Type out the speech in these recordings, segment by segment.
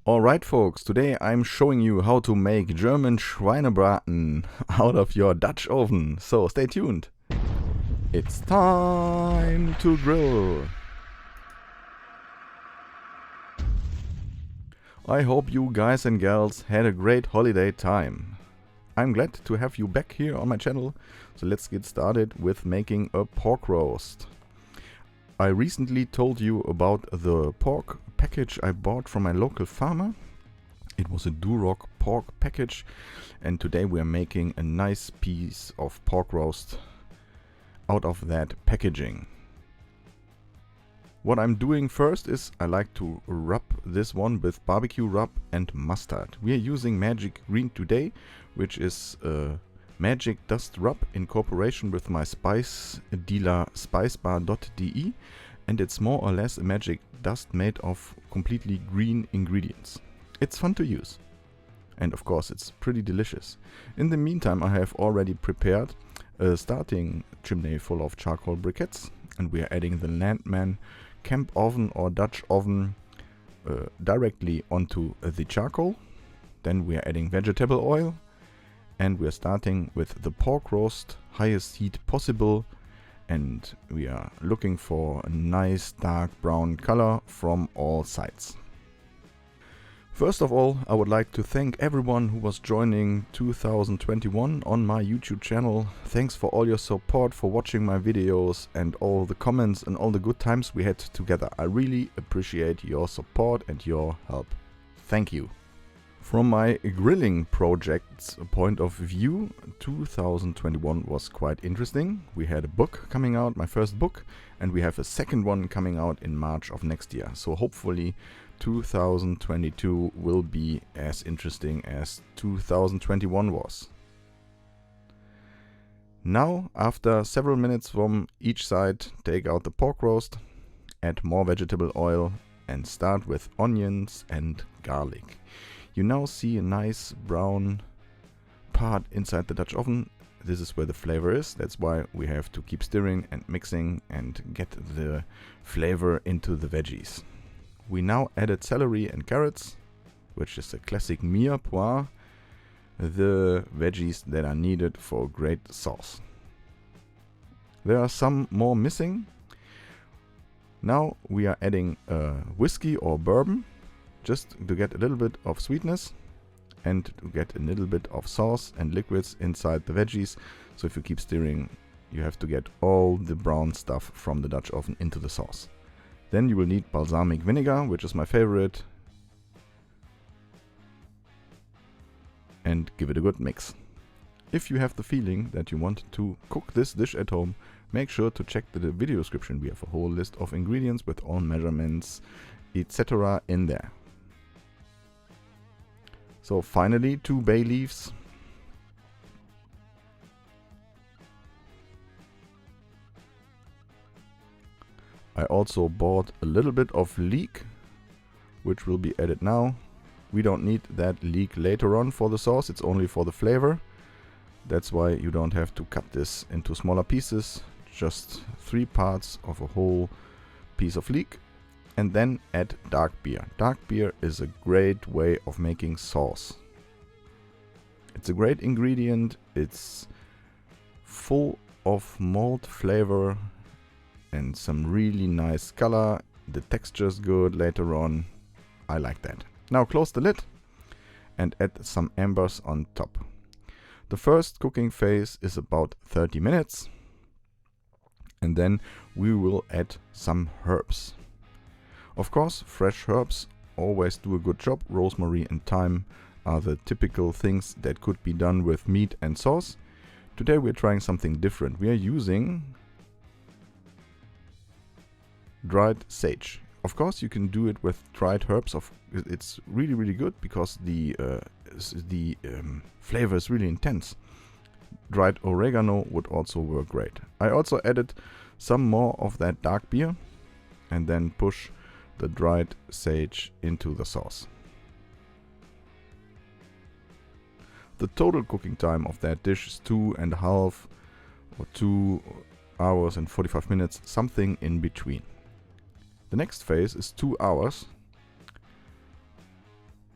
Alright folks, today I'm showing you how to make German Schweinebraten out of your Dutch oven, so stay tuned. It's time to grill. I hope you guys and gals had a great holiday time. I'm glad to have you back here on my channel, so let's get started with making a pork roast. I recently told you about the pork package I bought from my local farmer. It was a Duroc pork package, and today we are making a nice piece of pork roast out of that packaging. What I'm doing first is I like to rub this one with BBQ Rub and mustard. We are using Magic Green today, which is a Magic Dust Rub in cooperation with my spice dealer spicebar.de, and it's more or less a magic dust made of completely green ingredients. It's fun to use, and of course it's pretty delicious. In the meantime, I have already prepared a starting chimney full of charcoal briquettes, and we are adding the Landman camp oven or Dutch oven directly onto the charcoal. Then we are adding vegetable oil, and we are starting with the pork roast, highest heat possible, and we are looking for a nice dark brown color from all sides. First of all, I would like to thank everyone who was joining 2021 on my YouTube channel. Thanks for all your support, for watching my videos and all the comments and all the good times we had together. I really appreciate your support and your help. Thank you. From my grilling project's point of view, 2021 was quite interesting. We had a book coming out, my first book, and we have a second one coming out in March of next year. So hopefully 2022 will be as interesting as 2021 was. Now, after several minutes from each side, take out the pork roast, add more vegetable oil, and start with onions and garlic. You now see a nice brown part inside the Dutch oven. This is where the flavor is. That's why we have to keep stirring and mixing and get the flavor into the veggies. We now added celery and carrots, which is a classic mirepoix, the veggies that are needed for great sauce. There are some more missing. Now we are adding whiskey or bourbon, just to get a little bit of sweetness and to get a little bit of sauce and liquids inside the veggies. So if you keep stirring, you have to get all the brown stuff from the Dutch oven into the sauce. Then you will need balsamic vinegar, which is my favorite, and give it a good mix. If you have the feeling that you want to cook this dish at home, make sure to check the video description. We have a whole list of ingredients with all measurements, etc. in there. So finally, 2 bay leaves. I also bought a little bit of leek, which will be added now. We don't need that leek later on for the sauce, it's only for the flavor. That's why you don't have to cut this into smaller pieces, just 3 parts of a whole piece of leek. And then add dark beer. Dark beer is a great way of making sauce. It's a great ingredient, it's full of malt flavor and some really nice color. The texture is good later on. I like that. Now close the lid and add some embers on top. The first cooking phase is about 30 minutes. And then we will add some herbs. Of course, fresh herbs always do a good job. Rosemary and thyme are the typical things that could be done with meat and sauce. Today we're trying something different. We are using dried sage. Of course, you can do it with dried herbs. It's really good because the flavor is really intense. Dried oregano would also work great. I also added some more of that dark beer and then push the dried sage into the sauce. The total cooking time of that dish is 2.5 or 2 hours and 45 minutes, something in between. The next phase is 2 hours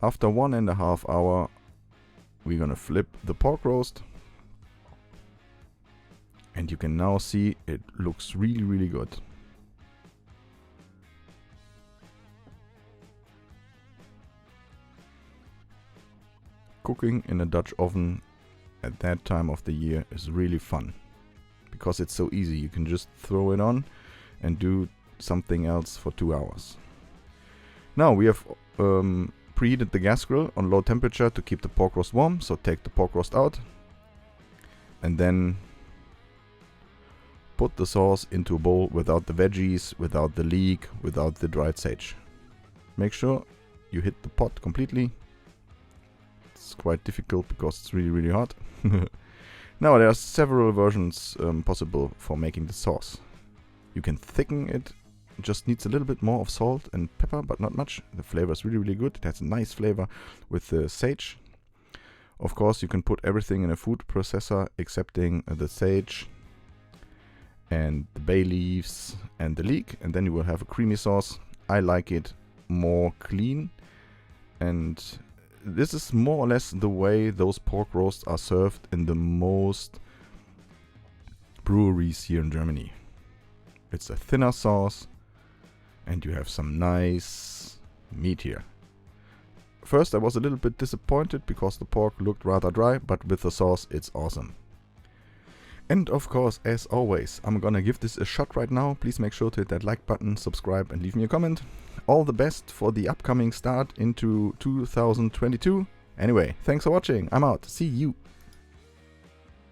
After 1.5 hours, we're gonna flip the pork roast. And you can now see it looks really, really good. Cooking in a Dutch oven at that time of the year is really fun. Because it's so easy. You can just throw it on and do something else for 2 hours. Now we have preheated the gas grill on low temperature to keep the pork roast warm. So take the pork roast out. And then put the sauce into a bowl without the veggies, without the leek, without the dried sage. Make sure you hit the pot completely. It's quite difficult because it's really, really hot. Now there are several versions possible for making the sauce. You can thicken it. It just needs a little bit more of salt and pepper, but not much. The flavor is really, really good. It has a nice flavor with the sage. Of course, you can put everything in a food processor excepting the sage and the bay leaves and the leek, and then you will have a creamy sauce. I like it more clean, and this is more or less the way those pork roasts are served in the most breweries here in Germany. It's a thinner sauce and you have some nice meat here. First I was a little bit disappointed because the pork looked rather dry, but with the sauce it's awesome. And of course, as always, I'm gonna give this a shot right now. Please make sure to hit that like button, subscribe and leave me a comment. All the best for the upcoming start into 2022. Anyway, thanks for watching. I'm out. See you.